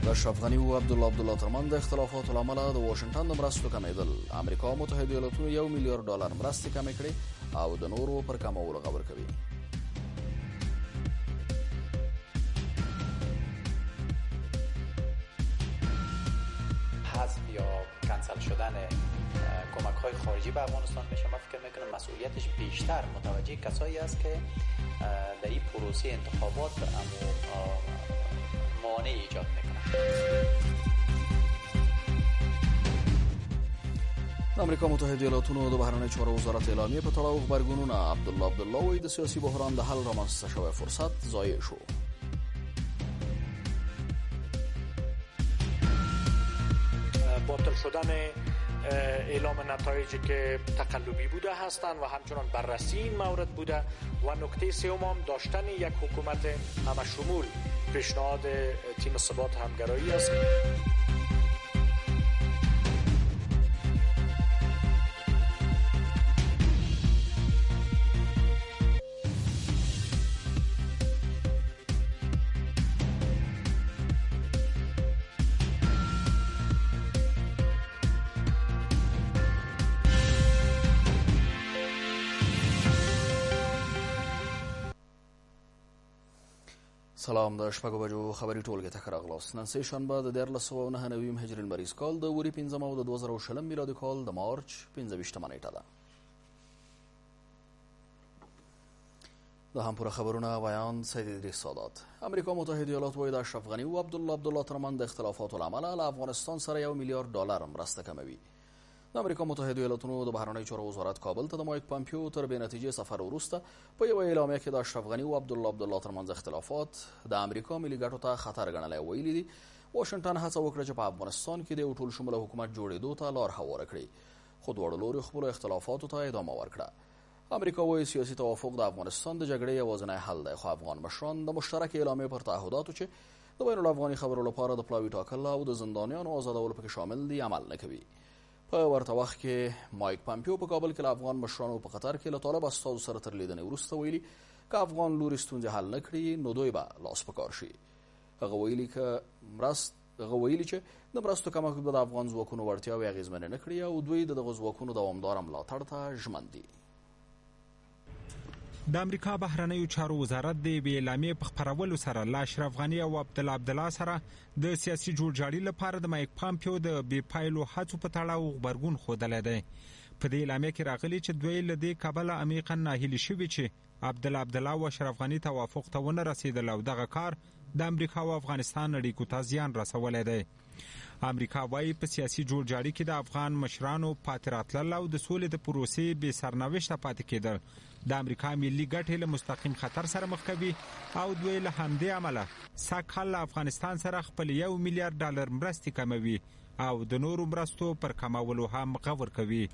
د اشرف غني او عبدالله ترمنځ د اختلافاتو له امله د واشنګټن د مرستو کمیدل. امریکا متحده ایالاتونو $1 میلیارډ مرستې کمې کړې او د نورو پر کمولو خبر کوي. حذف یا کنسل شدن کمک‌های خارجی به افغانستان میشه. من فکر میکنم مسئولیتش بیشتر متوجه کسایی است که در این پروسه انتخابات مانع ایجاد میکنن. امریکا متحده ایالاتونو د بهرنی چارو وزارت اعلامیه په تړاو خبرګونونه. عبدالله وایي د سیاسي بحران د حل رامنځته شوی فرصت ضایع شو. باطل شدن اعلام نتایجی که تقلبی بوده هستند و همچنان بررسی این مورد بوده و نکته سوم هم داشتن یک حکومت همشمول پیشنهاد تیم ثبات همگرایی است. سلام، د شپږو بجو خبري ټولګې ته ښه راغلاست. نن سه شنبه د 1499 هجري لمریز کال د وري 15 او د 2020 میلادي کال د مارچ 15مه نیټه ده. د هم پوره خبرونه بیان سید ادریس سادات. امریکا متحده ایالات وایي د اشرف غني او عبدالله ترمنځ د اختلافاتو له امله له افغانستان سره $1 میلیارډ مرسته کموي. د امریکا متحده ایالاتونو د بهرنی چارو وزارت کابل ته د مایک پامپیو تر بې نتیجې سفر وروسته په یوه اعلامیه کې د اشرف غني او عبدالله ترمنځ اختلافات د امریکا ملي ګټو ته خطر ګڼلی ویلي دي. واشنګټن هڅه وکړه چې په افغانستان کې د یو ټول شموله حکومت جوړېدو ته لار هواره کړي، خو دواړو لورو خپلو اختلافاتو ته ادامه ورکړه. امریکا وایي سیاسي توافق د افغانستان د جګړې یوازینی حل دی، خو افغان مشران د مشترک اعلامیې پر تعهداتو چې د بین الافغاني خبرو لپاره د پلاوي ټاکل او د زندانیانو آزادول پکې شامل دي عمل نه کوي. په ورته وخت کې مایک پامپیو په کابل کې له افغان مشرانو په قطر کې له طالب استازو سره تر لیدنې وروسته ویلي که افغان لوري ستونزې حل نه کړي نو دوی به لاس په کار شي. هغه ویلي چې د مرستو کمښت به د افغان ځواکونو وړتیاوې اغېزمنې نه کړي او دوی د دغو ځواکونو دوامداره ملاتړ ته ژمن دي. د امریکا بهرنیو چارو وزارت د یوې اعلامیې په خپرولو سره له اشرف غني او عبدالله سره د سیاسي جوړجاړي لپاره د مایک پامپیو د بې پایلو هڅو په تړاو غبرګون ښودلی دی. په دې اعلامیه کې راغلي چې دوی له دې کبله عمیقا ناهیلي شوي چې عبدالله او اشرف غني توافق ته ونه رسېدل او دغه کار د امریکا او افغانستان اړیکو ته زیان رسولی دی. امریکا وایي په سیاسي جوړجاړي کې د افغان مشرانو پاتې راتلل او د سولې د پروسې بې سرنوشته پاتې کېدل د امریکا ملي ګټې له مستقیم خطر سره مخ کوي او دوی له همدې عمله سږکال له افغانستان سره خپل $1 میلیارډ مرستې کموي او د نورو مرستو پر کمولو هم غور کوي.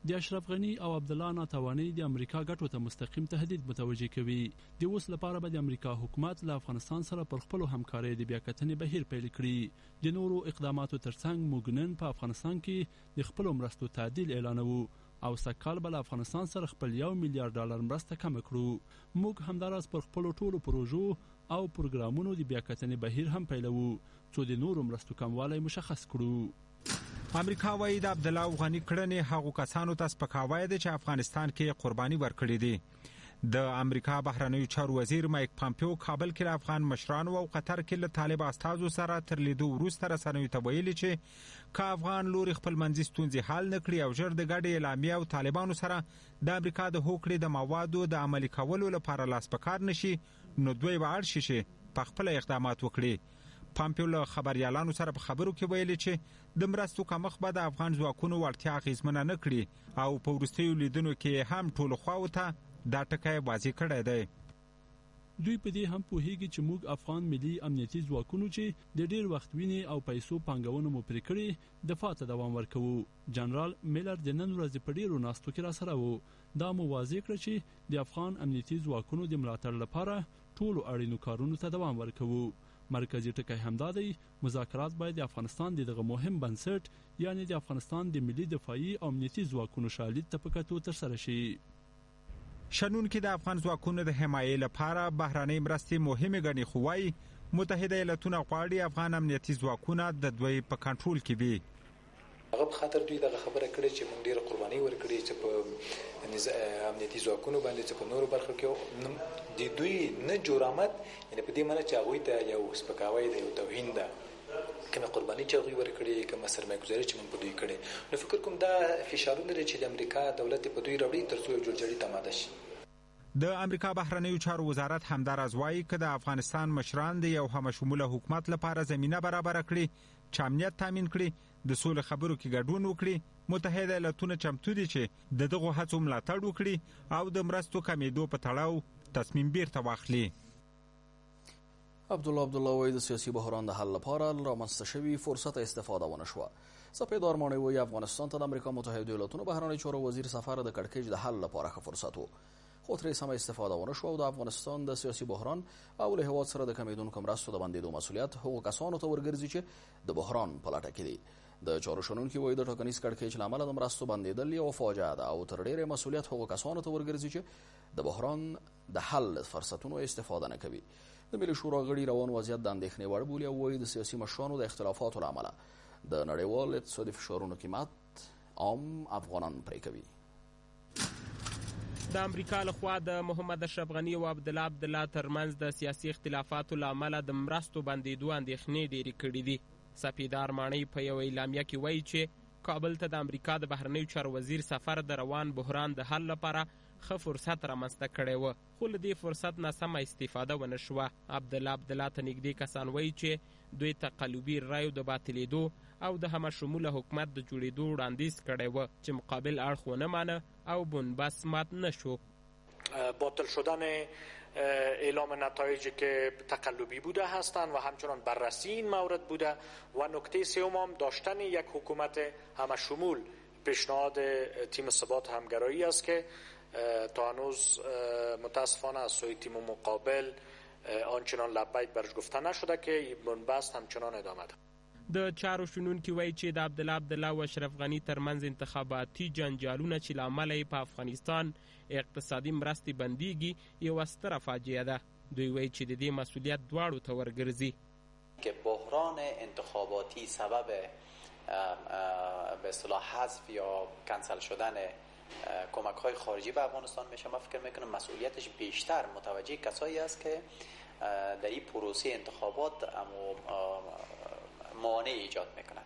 د اشرف غني او عبدالله ناتواني د امریکا ګټو ته مستقیم تهدید متوجه کوي. د اوس لپاره به د امریکا حکومت له افغانستان سره پر خپلو همکارۍ د بیاکتنې بهیر پیل کړي. د نورو اقداماتو ترڅنګ موږ نن په افغانستان کې د خپلو مرستو تعدیل اعلانوو او سږکال به له افغانستان سره خپل $1 میلیارډ مرسته کمه کړو. موږ همداراز پر خپلو ټولو پروژو او پروګرامونو د بیاکتنې بهیر هم پیلوو څو د نورو مرستو کموالی مشخص کړو. امریکا وایي د عبدالله غني کړنې هغو کسانو ته سپکاوی دی چې افغانستان کې قرباني ورکړي دي. د امریکا بهرنیو چارو وزیر مایک پامپیو کابل کې له افغان مشرانو او قطر کې له طالب استازو سره تر لیدو وروسته رسنیو ته ویلي چې که افغان لوري خپل منځي ستونزې حل نه کړي او ژر د ګډې اعلامیې او طالبانو سره د امریکا د هوکړې د موادو د عملي کولو لپاره لاس په کار نشي نو دوی به اړ شي چې په خپل اقدامات وکړي. پامپیو له خبریالانو سره په خبرو کې ویلي چې د مرستو کمښت به د افغان ځواکونو وړتیا اغېزمنه نه کړي او په وروستیو لیدنو کې هم ټولو خواو ته دا ټکی واضح کړی دی. دوی په دې هم پوهیږي چې موږ افغان ملي امنیتي ځواکونو چې د ډیر وخت وینې او پیسو پانګونه مو پرې کړې دفاع ته دوام ورکوو. جنرال میلر د نن ورځې په ډیرو ناستو کې راسره وو. دا مو واضح کړ چې د افغان امنیتي ځواکونو د ملاتړ لپاره ټولو اړینو کارونو ته دوام ورکوو. مرکزی ټکی همدا دی مذاکرات باید د افغانستان دغه مهم بنسټ یعنی د افغانستان د ملي دفاعي او امنیتي ځواکونو شالید ته په کتو ترسره شي. شنونکي د افغان ځواکونو د حمایې لپاره بهرنۍ مرستې مهمې ګڼي، خو وايي متحده ایالتونه غواړي افغان امنیتي ځواکونه د دوی په کنټرول کې وي. هغه په خاطر دوی دغه خبره کړې چې موږ ډېره قرباني ورکړې چې په امنیتي ځواکونو باندې چې په نورو برخو کې د دوی نه جرأت، یعنې په دې معنی چې هغوی ته یو سپکاوی دی، یو توهین ده، کومه قرباني چې هغوی ورکړې، کومه سرمایه‌ګذاري چې موږ په دوی کړې. نو فکر کوم دا فشارونه دي چې د امریکا دولت په دوی راوړي تر څو یو جوړجاړي ته آماده شي. د امریکا بهرنیو چارو وزارت همداراز وایي که د افغانستان مشران د یو همشموله حکومت لپاره زمینه برابر کړي، چې امنیت تامین کړي، د سولې خبرو کې ګډون وکړي، متحده ایالتونه چمتو دي چې د دغو هڅو ملاتړ وکړي او د مرستو کمیدو په تړاو تصمیم بیرته واخلي. عبدالله وایي د سیاسي بحران د حل لپاره رامنځته شوي فرصت استفاده ونه شوه. سپیدار ماڼۍ وایي افغانستان ته د امریکا متحده ایالتونو بهرنی چارو وزیر سفر د کړکېچ د حل لپاره ښه فرصت و، خو ترې سمه استفاده ونه شوه او د افغانستان د سیاسي بحران او له هېواد سره د کمیدونکو مرستو د بندېدو مسؤلیت هغو کسانو ته ورګرځي چې د بحران په لټه کې دي. د چارو شنونکي وایي د ټاکنیز کړکېچ له امله د مرستو بندېدل یوه فاجعه ده او تر ډېره مسؤلیت هغو کسانو ته ورګرځي چې د بحران د حل فرصتونو استفاده نه کوي. د ملي شورا غړي روان وضعیت د اندېښنې وړ بولي او وایي د سیاسي مشرانو د اختلافاتو له امله د نړیوال اقتصادي فشارونو قیمت عام افغانان پرې کوي. د امریکا لخوا د محمد اشرف غني او عبدالله ترمنځ د سیاسي اختلافاتو له امله د مرستو بندېدو اندېښنې ډېرې کړې دي. سپیدار ماڼۍ په یوه اعلامیه کې وایي چې کابل ته د امریکا د بهرنیو چارو وزیر سفر د روان بحران د حل لپاره ښه فرصت رامنځته کړی و، خو له دې فرصت نه سمه استفاده ونه شوه. عبدالله ته نږدې کسان وایي چې دوی ته قلبي رایو د باطلېدو او د همشموله حکومت د جوړېدو وړاندیز کړی و چې مقابل اړخ ونه مانه او بنبست مات نشو. باطل شدن اعلام نتایجی که تقلبی بوده هستند و همچنان بررسی این مورد بوده و نکته سوم هم داشتن یک حکومت همشمول. پیشنهاد تیم ثبات همگرایی است که تا هنوز متاسفانه از سوی تیم مقابل آنچنان لبیک برش گفته نشده که این بنبست همچنان ادامه ده. د چارو شنونکي وایي چې د عبدالله او اشرف غني ترمنځ انتخاباتي جنجالونه چې له امله یې په افغانستان اقتصادي مرستې بندیږي یوه ستره فاجعه ده. دوی وایي چې د دې مسؤلیت دواړو ته ورګرځي. که بحران انتخاباتی سبب به اصطلاح حذف یا کنسل شدن کمک‌های خارجی به افغانستان میشه، من فکر میکنم مسئولیتش بیشتر متوجه کسایی است که در این پروسه انتخابات مانع ایجاد میکنند.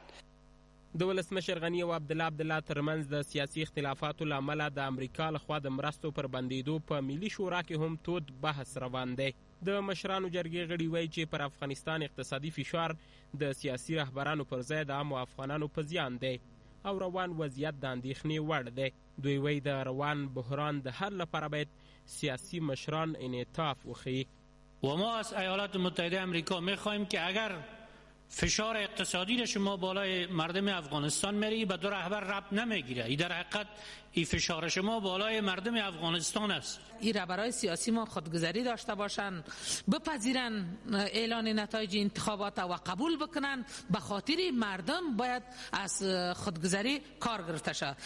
د ولسمشر غني او عبدالله ترمنځ د سیاسي اختلافاتو له امله د امریکا لخوا د مرستو پر بندېدو په ملي شورا کې هم تود بحث روان دی. د مشرانو جرګې غړي وایي چې پر افغانستان اقتصادي فشار د سیاسي رهبرانو پر ځای د عامو افغانانو په زیان دی او روان وضعیت د اندېښنې وړ دی. دوی وایي د روان بحران د حل لپاره باید سیاسي مشران انعطاف وښیي. و ما از ایالات متحده امریکا میخواهیم که اگر فشار اقتصادی شما بالای مردم افغانستان میری به دو رهبر ربط نمیگیره. این در حقیقت این فشار شما بالای مردم افغانستان است. این رهبرای سیاسی ما خودگذری داشته باشند، بپذیرن اعلان نتایج انتخابات و قبول بکنن، به خاطر مردم باید از خودگذری کار گرفته شود.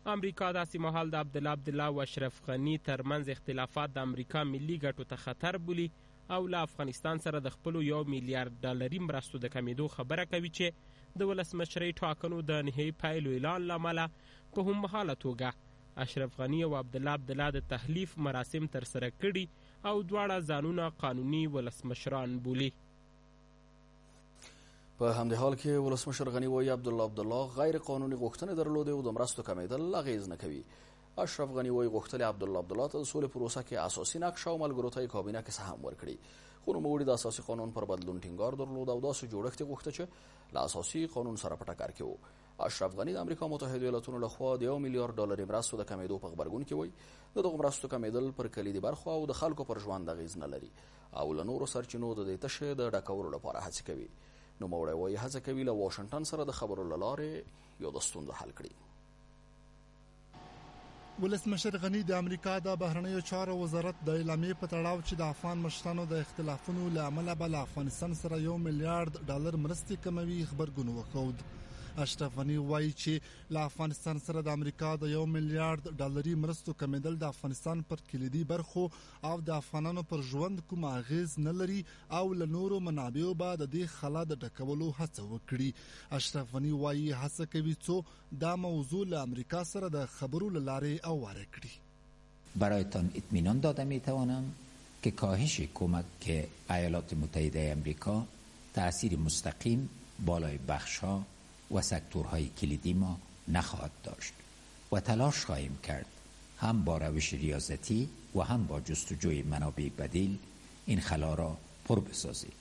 امریکا داسې مهال د عبدالله او اشرف غني ترمنځ اختلافات د امریکا ملي ګټو ته خطر بولي او له افغانستان سره د خپلو $1 میلیارډ مرستو د کمیدو خبره کوي چې د ولسمشرۍ ټاکنو د نهایي پایلو اعلان له امله په هممهاله توګه اشرف غني او عبدالله د تحلیف مراسم ترسره کړي او دواړه ځانونه قانوني ولسمشران بولي. په همدې حال کې ولسمشر غني وایي عبدالله غیر قانوني غوښتنې درلودې او د مرستو کمیدل اغېز نه کوي. اشرف غني وایي غوښتل عبدالله ته د سولې پروسه کې اساسي نقشه او ملګرو ته یې کابینه کې سهم ورکړي، خو نوموړي د اساسي قانون پر بدلون ټینګار درلود او داسې جوړښت یې غوښته چې له اساسي قانون سره په ټکر کې و. اشرف غني د امریکا متحده ایالتونو لخوا د $1 میلیارډ مرستو د کمیدو په غبرګون کې وایي د دغو مرستو کمیدل پر کلیدي برخو او د خلکو پر ژوند اغېز نه لري او له نورو سرچینو د دې تشې د ډکولو لپاره هڅې کوي. نوموړی وایي هڅه کوي له واشنګټن سره د خبرو له لارې یو د ستونزو حل کړي. ولسمشر غني د امریکا د بهرنیو چارو وزارت د اعلامیې په تړاو چې د افغان مشرانو د اختلافونو له امله به له افغانستان سره $1 میلیارډ مرستې کموي خبرګون وښود. اشرف غنی وایي چې له افغانستان سره د امریکا د $1 میلیارډ ډالري مرستو کمیدل د افغانستان پر کلیدي برخو او د افغانانو پر ژوند کوم اغیز نه لري او له نورو منابعو به د دې خلا د ډکولو هڅه وکړي. اشرف غنی وایي هڅه کوي څو دا موضوع له امریکا سره د خبرو له لارې اواره کړي. برایتان اطمینان داده میتوانم که کاهش کمک ایالات متحده آمریکا تأثیر مستقیم بالای بخش‌ها و سکتورهای کلیدی ما نخواهد داشت و تلاش خواهیم کرد هم با روش ریاضتی و هم با جستجوی منابع بدیل این خلا را پر بسازیم.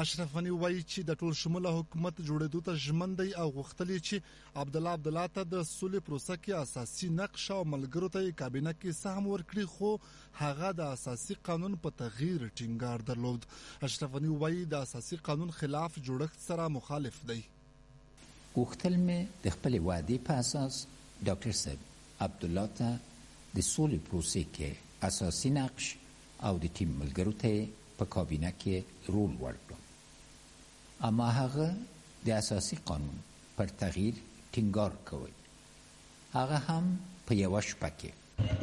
اشرف غنی وایي چې د ټول شموله حکومت جوړېدو ته ژمن دی او غوښتل چې عبدالله ته د سولې پروسه کې اساسي نقش او ملګرو ته کابینه کې سهم ورکړي، خو هغه د اساسي قانون په تغییر ټینګار درلود. اشرف غنی وایي د اساسي قانون خلاف جوړښت سره مخالف دی. غوښتل مې د خپل وعدې په اساس ډاکټر صاحب عبدالله ته د سولې پروسې کې اساسي نقش او د ټیم ملګرو ته په کابینه کې رول ورکړم. اما هغه د اساسي قانون پر تغییر ټینګار کوي، هغه هم په یوه شپه کې.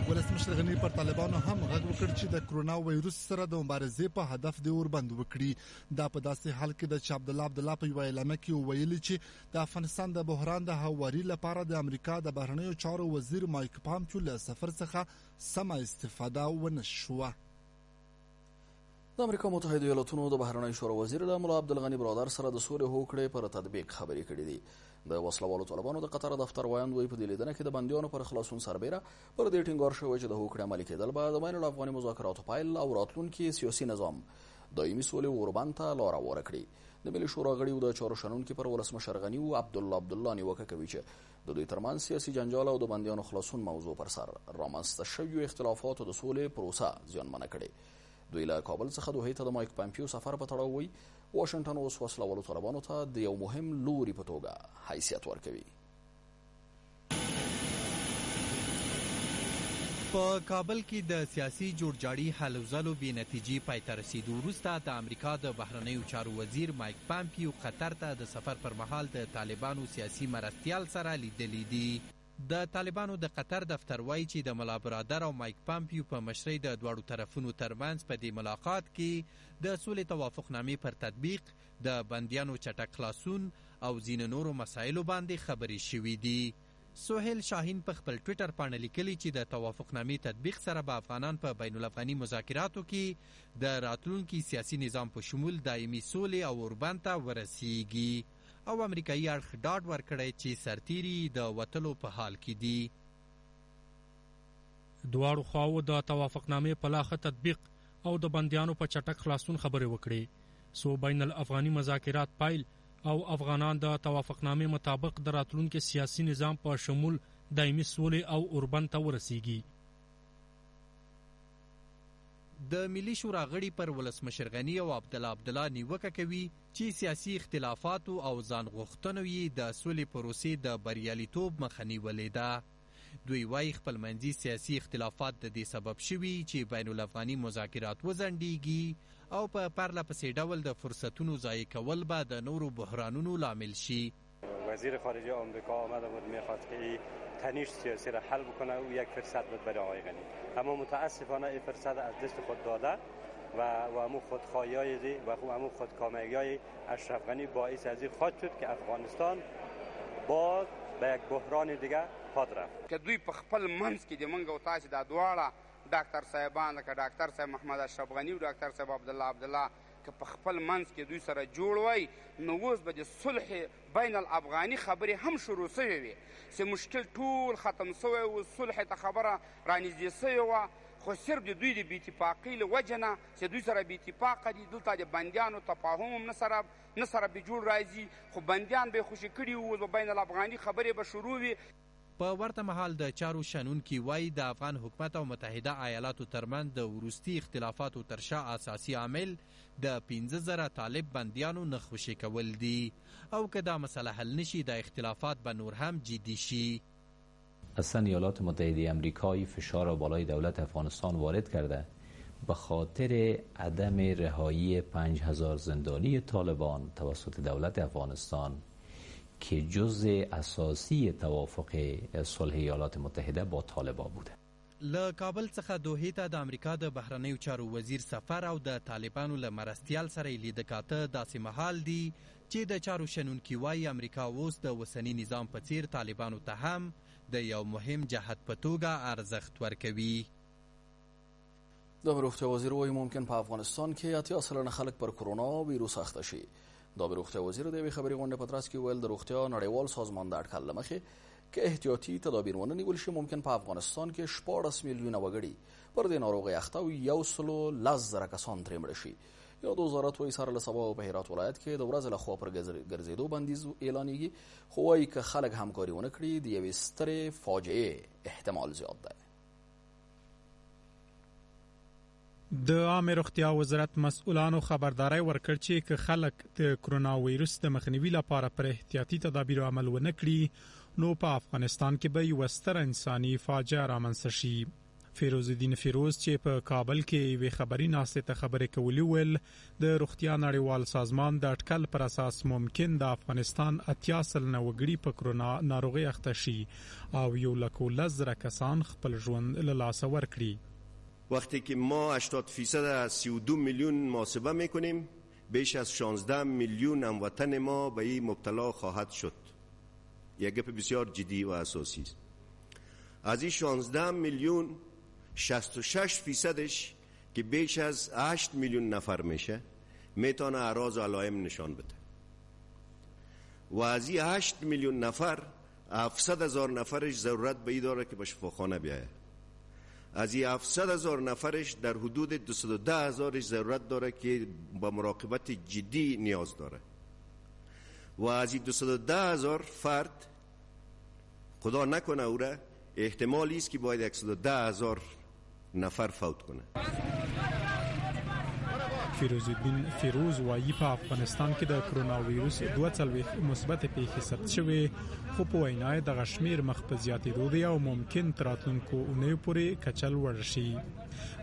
ولسمشر غنی پر طالبانو هم غږ وکړ چې د کرونا وایروس سره د مبارزې په هدف د اوربند وکړي. دا په داسې حال کې د چې عبدالله په یوه اعلامیه کې ویلي چې د افغانستان د بحران د هواري لپاره د امریکا د بهرنیو چارو وزیر مایک پامپیو له سفر څخه سمه استفاده ونه شوه. د امریکا متحده ایالاتونو د بهرنیو چارو وزیر له ملا عبدالغني برادر سره د سولې هوکړې پر تطبیق خبرې کړې دي. د وسلوالو طالبانو د قطر دفتر وایند وی په دې لیدنه کې د بندیانو پر خلاصون سربیره پر دې ټینګار شوی چې د هوکړې عملي کېدل به د بین الافغاني مذاکراتو پایل او راتلونکي سیاسي نظام دایمي سولې اوربند ته لاره هواره کړي. د ملي شورا غړي او د چارو شنونکي پر ولسمشر غني او عبدالله نیوکه کوي چې د دوی ترمنځ سیاسي جنجال او د بندیانو خلاصون موضوع پر سر رامنځته شویو اختلافاتو د سولې پروسه زیانمنه کړې. دوی له کابل څخه دوحې ته د مایک پامپیو سفر په تړاو وی واشنگټن اوس وسلوالو طالبانو ته د یو مهم لوري په توګه حیثیت ورکوي. په کابل کې د سیاسي جوړجاړي حل وزلو بې نتیجې پای ته رسیدو وروسته د امریکا د بهرنیو چارو وزیر مایک پامپیو قطر ته د سفر پر مهال د طالبانو سیاسي مرستیال سره لیدلی دي. د طالبانو د قطر دفتر وایي چې د ملا برادر او مایک پامپیو په مشرۍ د دواړو طرفونو ترمنځ په دې ملاقات کې د سولې توافقنامې پر تطبیق، د بندیانو چټک خلاصون او ځینو نورو مسایلو باندې خبرې شوې دي. سهیل شاهین په خپل ټویټر باندې لیکلي چې د توافقنامې تطبیق سره به افغانان په بین الافغاني مذاکراتو کې د راتلونکي سیاسي نظام په شمول دایمي سولې او اوربند ته ورسیږي او امریکایي اړخ ډاډ ورکړی چې سرتیري د وتلو په حال کې دي. دواړو خواو د توافقنامې په لاخه تطبیق او د بندیانو په چټک خلاصون خبرې وکړې. سو بین الافغاني مذاکرات پایل او افغانان د توافقنامې مطابق د راتلونکي سیاسي نظام په شمول دایمي سولې او اوربند ته ورسیږي. د ملي شورا غړي پر ولسمشر غني او عبدالله نیوکه کوي چې سیاسي اختلافاتو او ځان غوښتنو یې د سولې پروسې د بریالیتوب مخه نیولې ده. دوی وايي خپلمنځي سیاسي اختلافات د دې سبب شوي چې بین الافغاني مذاکرات وځنډیږي او په پرله پسې ډول د فرصتونو ضایع کول به د نورو بحرانونو لامل شي. وزیر خارجه آمریکا آمده بود میخواست که این تنش سیاسی را حل بکنه و یک فرصت بود برای آقای غنی، اما متاسفانه این فرصت از دست خود داده و همون خودخواهی‌های و همون خودکامگی‌های اشرف غنی باعث از این خواهد شد که افغانستان باز به یک بحران دیگه پاد رفت. که دوی په خپل منځ کې د منګ او تاسو د دواړه ډاکټر صاحبان لکه ډاکټر صاحب محمد اشرف غنی او ډاکټر صاحب عبدالله که په خپل منځ کې دوی سره جوړ وای نو اوس به د صلح بین الافغاني خبرې هم شروع شوې وي چې مشکل ټول ختم شوی و، صلح ته خبره رانږدې شوې وه، خو صرف د دوی د بې اتفاقۍ له وجې نه چې دوی سره بې اتفاقه دي، دلته د بندیانو تفاهم هم نه سره به جوړ راځي، خو بندیان به یې خوشي کړي وو، د بین الافغاني خبرې به شروع وي. په ورته مهال د چارو شنونکي وایي د افغان حکومت او متحده ایالاتو ترمنځ د وروستي اختلافاتو تر شا اساسي عامل د 15,000 طالب بندیانو نه خوشي کول دي او که دا مسئله حل نشي د اختلافات به نور هم جدی شي. اصلا ایالات متحده امریکایی فشار بالای دولت افغانستان وارد کرده به خاطر عدم رهایی 5,000 زندانی طالبان توسط دولت افغانستان که جزء اساسی توافق صلح ایالات متحده با طالبان بوده. له کابل څخه دوحې ته د امریکا د بهرنیو چارو وزیر سفر او د طالبانو له مرستیال سره یې لیده کاته داسې مهال دی چې د چارو شنونکي وایي امریکا اوس د اوسني نظام په څیر طالبانو ته هم د یو مهم جهت په توګه ارزښت ورکوي. د روغتیا وزیر وایي ممکن په افغانستان کې 80 سلنه خلک پر کرونا ویروس اخته شي. د روغتیا وزیر د یوې خبري غونډې په ترڅ کې ویل د روغتیا نړیوال سازمان د اټکل له مخې که احتیاطي تدابیر ونه نیول شي ممکن په افغانستان کې 14 میلیونه وګړي پر دې ناروغۍ اخته او 110,000 کسان ترې مړه شي. یاد وزارت وایي سره له سبا په هرات ولایت کې د ورځې لخوا پر ګرځېدو بندیز اعلانېږي، خو وایي که خلک همکاري ونه کړي د یوې سترې فاجعې احتمال زیات دی. د عامه روغتیا وزارت مسؤلانو خبرداري ورکړ چې که خلک د کرونا وایروس د مخنیوي لپاره پر احتیاطي تدابیر عمل ونه کړي نو په افغانستان کې به یو ستر انساني فاجعه رامنځته شي. فیروز الدین فیروز چې په کابل کې وی خبري ناشته ته خبرې کولې ول د روغتیا نړیوال سازمان د اټکل پر اساس ممکن د افغانستان 80 سلنه وګړي په کرونا ناروغي اخته شي او 110,000 کسان خپل ژوند له لاسه ورکړي. وقتی که ما 80% از 32 میلیون محاسبه میکنیم بیش از 16 میلیون هموطن ما به این مبتلا خواهد شد. یک گپ بسیار جدی و اساسی است. از این 16 میلیون 66% که بیش از 8 میلیون نفر میشه میتونه اعراض و علائم نشان بده و از این 8 میلیون نفر 700,000 نفرش ضرورت به این داره که به شفاخانه بیاید. از این 700,000 نفرش در حدود 210,000 ضرورت داره که با مراقبت جدی نیاز داره و از این 210,000 فرد خدا نکنه او را احتمالی است که باید 110,000 نفر فوت کنه. فیروز الدین فیروز وایي په افغانستان کې د کرونا وایروس 42 مثبت پیښې ثبت شوې خو په وینا د غشمیر مخ په زیاتېدو دی او ممکن تر راتلونکو اونیو پورې کچل ورشي.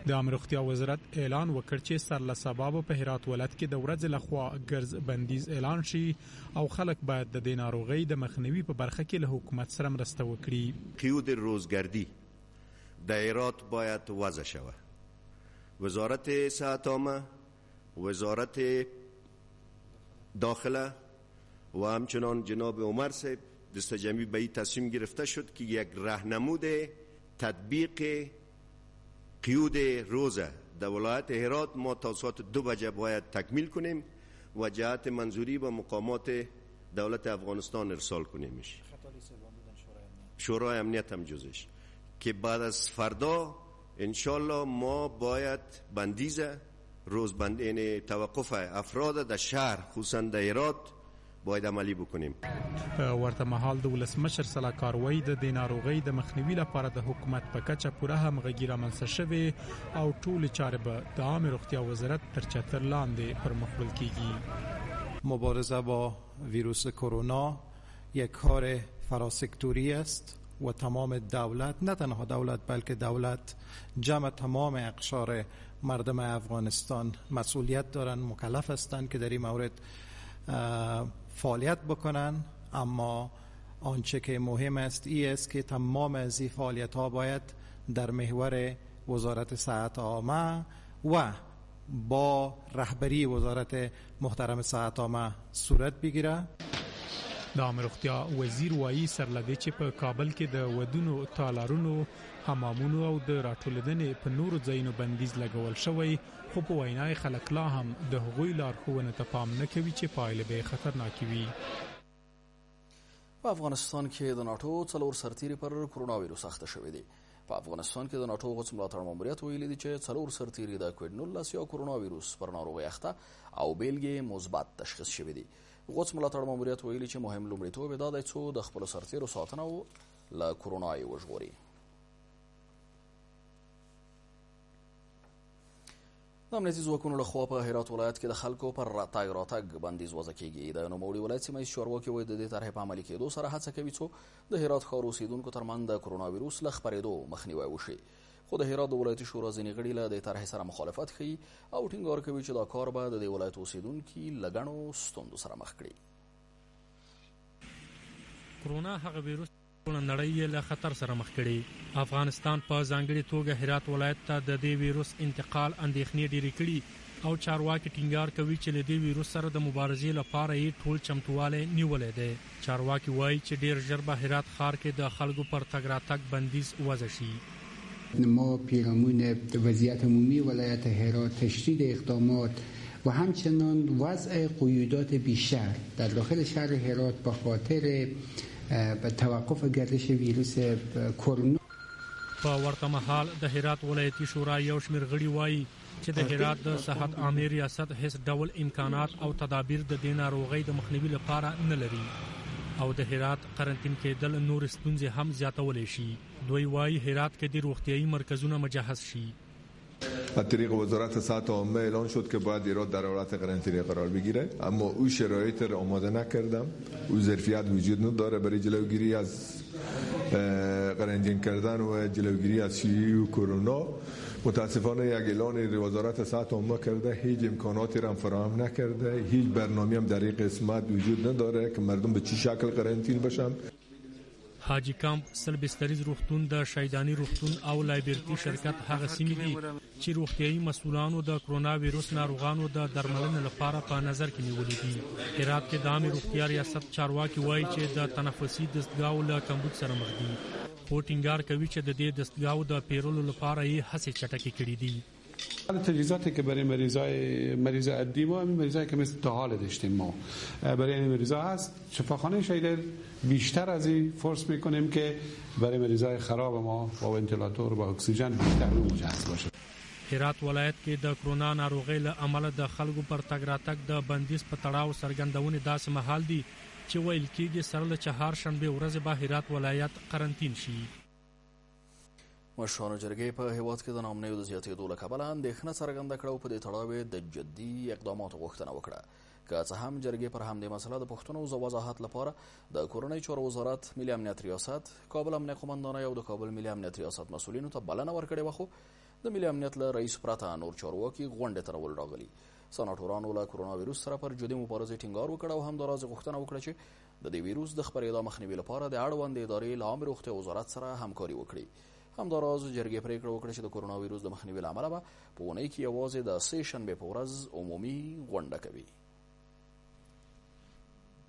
د عامه روغتیا وزارت اعلان وکړ چې سر له سبب په هرات ولایت کې د ورځې لخوا ګرځ بندیز اعلان شي او خلک باید د دې ناروغۍ د مخنیوي په برخه کې له حکومت سره مرسته وکړي. قیود روزگردی در هرات باید وضع شود. وزارت صحت عامه، وزارت داخله و همچنان جناب عمر صاحب دست جمعی به این تصمیم گرفته شد که یک راهنمود تطبیق قیود روزه در ولایت هرات ما تا ساعت 2 بجه باید تکمیل کنیم و جهت منظوری به مقامات دولت افغانستان ارسال کنیم. شورای امنیت هم جزش که بعد از فردا انشالله ما باید بندیزه روزبندی توقف افراد در شهر خصوصا در هرات باید عملی بکنیم. ورته مهال د ولسمشر سلاکار وای د دې ناروغۍ د مخنیوي لپاره د حکومت په کچه پوره همغږي رامنځته شوې او ټول چارې به د عامه روغتیا وزارت تر چتر لاندې پرمخ وړل کیږي. مبارزه با ویروس کرونا یک کار فراسکتوری است و تمام دولت، نه تنها دولت بلکه دولت جمع تمام اقشار مردم افغانستان مسئولیت دارن، مکلف هستند که در این مورد فعالیت بکنن. اما آنچه که مهم است است که تمام از این فعالیت ها باید در محور وزارت صحت عامه و با رهبری وزارت محترم صحت عامه صورت بگیره. د عامه روغتیا وزیر وایي سرلدې چې په کابل کې د ودونو، تالارونو، حمامونو او د راټولېدنې په نورو ځایونو بندیز لګول شوی خو په وینا خلک لا هم د هغوی لارښوونو ته پام نه کوي چې پایلې به خطرناکې وي. په افغانستان کې د ناټو 4 سرتیري پر کرونا ویروس اخته شوی دی. په افغانستان کې د ناټو غوڅ ملاتړ ماموریت ویلي دی چې 4 سرتیري د کووډ-19 یا کرونا ویروس پر ناروغۍ اخته او بیلګې مثبت تشخیص شوی دي. غوڅ ملاتړ ماموریت ویلي چې مهم لومړیتوب دا دی چې د خپل سرتیرو ساتنه له کرونا یې وژغوري. د امنیتي ځواکونو لخوا په هرات ولایت کې د خلکو پر راتګ بندیز وضع کیږي. د نوموړي ولایت سیمه ییز چارواکي وایي د دې طرحې په عملي کېدو سره هڅه کوي څو د هرات ښار اوسیدونکو ترمنځ د کرونا ویروس له خپرېدو مخنیوی وشي. خو د هرات د ولایتي شورا ځینې غړي له دې طرحې سره مخالفت ښیي او ټینګار کوي چې دا کار به د دې ولایت اوسیدونکي له ګڼو ستونزو سره مخ کړي. کرونا هغه ویروس نړۍ له خطر سره مخ کړي. افغانستان په ځانګړي توګه هرات ولایت ته د دې ویروس انتقال اندېښنې ډېرې کړي او چارواکي ټینګار کوي چې له دې ویروس سره د مبارزې لپاره یې ټول چمتووالی نیولی دی. چارواکي وایي چې ډېر ژر به هرات ښار کې د خلکو پر تګ راتګ بندیز وضع شي. ما پیرامون وضعیت عمومی ولایت هرات تشدید اقدامات و همچنان وضع قیودات بیشتر در داخل شهر هرات به خاطر به توقف گردش ویروس کرونا. په ورته مهال د هرات ولایتي شورا یو شمېر غړي وایي چې د هرات د صحت عامې ریاست هیڅ ډول امکانات او تدابیر د دې ناروغۍ د مخنیوي لپاره نه لري او د هرات قرنطین کېدل نور ستونزې هم زیاتولی شي. دوی وایي هرات کې د روغتیایي مرکزونه مجهز شي. از طریق وزارت صحت عامه اعلان شد که باید ایراد در حالت قرنطینه قرار بگیره، اما او شرایط را آماده نکردم. او ظرفیت وجود نداره برای جلوگیری از قرنطینه کردن و جلوگیری از شیوع کرونا. متاسفانه یک اعلان وزارت صحت عامه کرده، هیچ امکاناتی را فراهم نکرده، هیچ برنامه‌ای هم در این قسمت وجود نداره که مردم به چی شکل قرنطینه بشن. حاجی کامپ سلبستریز روغتون د شیدانی روغتون او لایبرټي شرکت هغه سیمې دي چې روغتیایي مسؤلانو د کرونا ویروس ناروغانو د درملنې لپاره په نظر کې نیولې دي. هرات کې د عامې روغتیا ریاست چارواکي وایي چې د تنفسي دستګاو له کمبود سره مخ دي، خو ټینګار کوي چې د دې دستګاو د پیرولو لپاره یې هڅې چټکې کړې دي. تجهیزاتی که برای مریض عادی ما همین مریضایی که مثل تا حال داشتیم ما برای این مریضا هست. شفاخانه شهیدر بیشتر از این فرص میکنیم که برای مریضای خراب ما با ونتیلاتور با اکسیژن بیشتر مجهز باشه. هرات ولایت کې د کرونا ناروغۍ له امله د خلکو پر تګ راتګ د بندیز په تړاو څرګندونې داسې مهال دي چې ویل کېږي سره له چهارشنبې ورځې به هرات ولایت قرنطین شي. مشرانو جرګې په هیواد کې د ناامنیو د زیاتېدو له کبله اندېښنه څرګنده کړه او په دې تړاو د جدي اقداماتو غوښتنه وکړه. که څه هم جرګې پر همدې مسله د پوښتنو او وضاحت لپاره د کورنۍ چارو وزارت، ملي امنیت ریاست، کابل امنیه قومندانۍ او د کابل ملي امنیت ریاست مسؤلینو ته بلنه ورکړې وه، خو د ملي امنیت له رئیس پرته نور چارواکي غونډې ته راغلي. سناټورانو له کرونا ویروس سره پر جدي مبارزې ټینګار وکړ او همداراز غوښتنه وکړه چې د دې ویروس د خپرېدا مخنیوي لپاره د اړوند ادارې له عامې روغتیا وزارت سره همکاري وکړي. همداراز جرګې پریکړه وکړه چې د کرونا ویروس د مخنیوي له امله به په اونۍ کې یوازې د سې شنبې په ورځ عمومي غونډه کوي.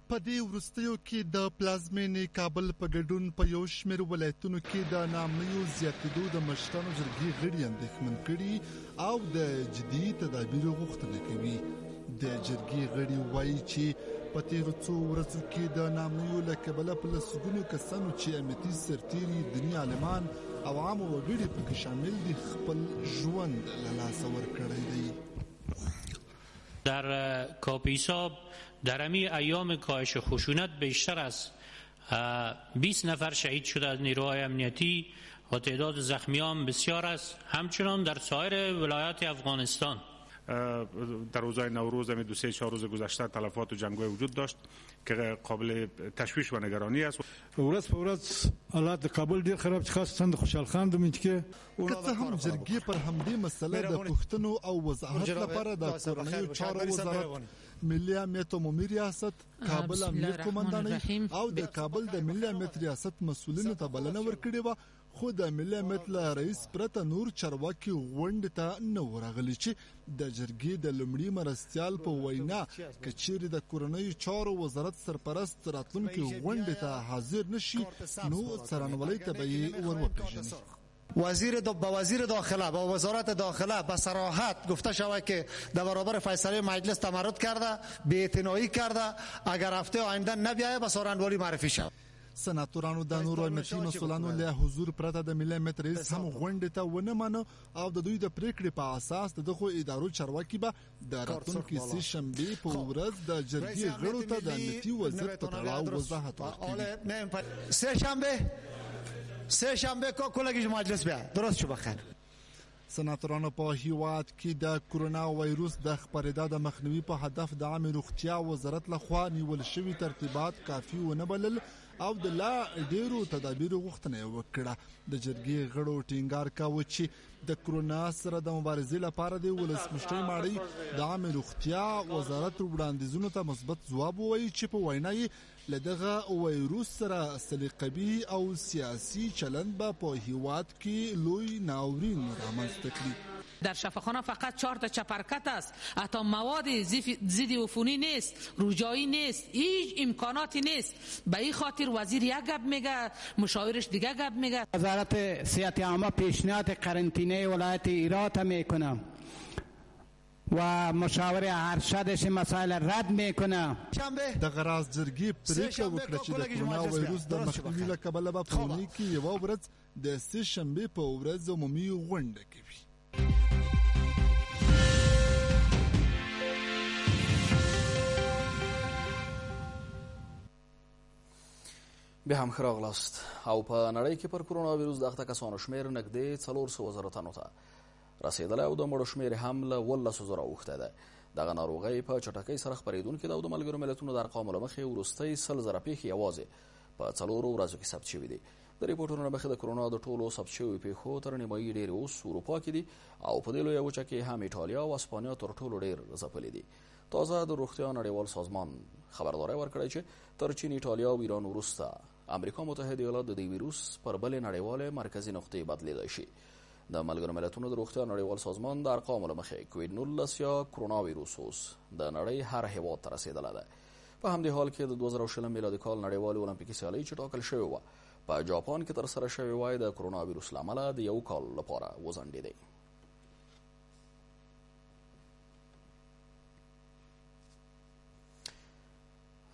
په دې وروستیو کې د پلازمینې کابل په ګډون په یو شمېر ولایتونو کې د ناامنیو زیاتېدو د مشرانو جرګې غړي اندېښمن کړي او د جدي تدابیرو غوښتنه کوي. د جرګې غړي وایي چې په تیرو څو ورځو کې د ناامنیو له کبله په لسګونو کسانو چې امنیتي سرتېري، دیني عالمان او عام وګړي پکې شامل دي خپل ژوند له لاسه ورکړی دی. در کاپیسا در همین ایام کاهش خشونت بیشتر از 20 نفر شهید شده از نیروهای امنیتی و تعداد زخمیان بسیار است. همچنان در سایر ولایات افغانستان در روزهای نوروز همین 2-3-4 روز گذشته تلفات و جنگ‌های وجود داشت که قابل تشویش و نگرانی است. ورځ په ورځ حالات د کابل ډیر خراب خاصه د خوشحال خان د منځ کې که څه هم جرګې پر همدې مسله د پوښتنو او وضاحت لپاره د کورنیو چارو وزارت، ملي امنیت عمومي ریاست، کابل امنیه قومندانۍ او د کابل د ملي امنیت ریاست مسؤلینو ته بلنه ورکړې وه، خو د ملي امنیت له رئیس پرته نور چارواکي غونډې ته نه ورغلي چې د جرګې د لومړي مرستیال په وینا که چیرې د کورنیو چارو وزارت سرپرست راتلونکي غونډې ته حاضر نشي نو څارنوالۍ ته به یې ور وپېژني. وزیر داخله با وزارت داخله به صراحت گفته شود که در برابر فیصله مجلس تمرد کرده، بی‌اعتنایی کرده، اگر هفته آینده نبیاید به څارنوالۍ معرفی شود. سناتورانو د نورو امنیتي مسؤلانو له حضور پرته د ملي امنیت رئیس هم غونډې ته ونه منه او د دوی د پریکړې په اساس دغه ادارو چارواکي به د راتلونکي سې شنبې په ورځ د جرګې غړو ته د امنیتي وضعیت په تړاو وضاحت ورکړي. سه شنبه کلگیش مجلس بیا درست شو بخیر. سناتورانو په هیواد کې د کرونا وایروس د خپرېدا د مخنیوي په هدف د عامې روغتیا وزارت لخوا نیول شوي ترتیبات کافي ونه بلل او د لا ډیرو تدابیرو غوښتنه وکړه. د جرګې غړو ټینګار کاوه چې د کرونا سره د مبارزې لپاره د ولسمشرۍ ماڼۍ د عامه روغتیا وزارت وړاندیزونو ته مثبت ځواب ووایي چې په وینا یې له دغه وایروس سره سلیقوي او سیاسي چلند به په هیواد کې لوی ناورین رامنځته کړي. در شفاخانه فقط 4 تا چپرکت است، حتی مواد ضد عفونی نیست، روجایی نیست، هیچ امکاناتی نیست. به این خاطر وزیر یک گپ میگه، مشاورش دیگه گپ میگه. وزارت صحت عامه پیشنهاد قرنطینه ولایت ایرات میکنه و مشاور ارشدش مسائل رد میکنه. د غراز جرګې پریکړه وکړه چې د کرونا وایروس د مخنیوي له کبله به په اونۍ کې یوه ورځ د سه شنبې په ورځ عمومي غونډه کوي. بیا هم ښه راغلاست. او په نړۍ کې پر کرونا ویروس د اخته کسانو شمېر نږدې 400,000 تنو ته رسېدلی او د مړو شمېر هم له 12,000 اوښتی دی. دغه ناروغۍ په چټکۍ سره خپرېدونکې ده او د ملګرو ملتونو د ارقامو له مخې وروستۍ 100,000 پیښې یوازې په 4 ورځو کې ثبت شوي دي. د ریپورټونو له مخې د کرونا د ټولو ثبت شویو پیښو تر نیمایي ډېرې اوس اروپا کې دي او په دې لویه وچه کې هم ایټالیا او اسپانیا تر ټولو ډېر ځپلي دي. تازه د روغتیا نړیوال سازمان خبرداری ورکړی چې تر چین، ایټالیا او ایران وروسته امریکا متحده ایالات د دې ویروس پر بلې نړیوالې مرکزي نقطې بدلیدای شي. د ملګرو ملتونو د روغتیا نړیوال سازمان د ارقامو له مخې کوویډ-19 یا کرونا ویروس اوس د نړۍ هر هیواد ته رسېدلی دی. په همدې حال کې د 2020 میلادي کال نړیوالې اولمپیکي سیالۍ چې ټاکل شوې وه په جاپان کې ترسره شوې وای د کرونا ویروس له امله د یو کال لپاره وځنډېدې.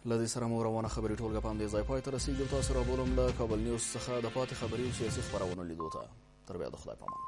له دې سره مو روانه خبري ټولګه په همدې ځای پای ته رسېږي. تاسو رابولم له کابل نیوز څخه د پاتې خبري او سیاسي خپرونو لیدو ته. تر بیا د خدای په امان.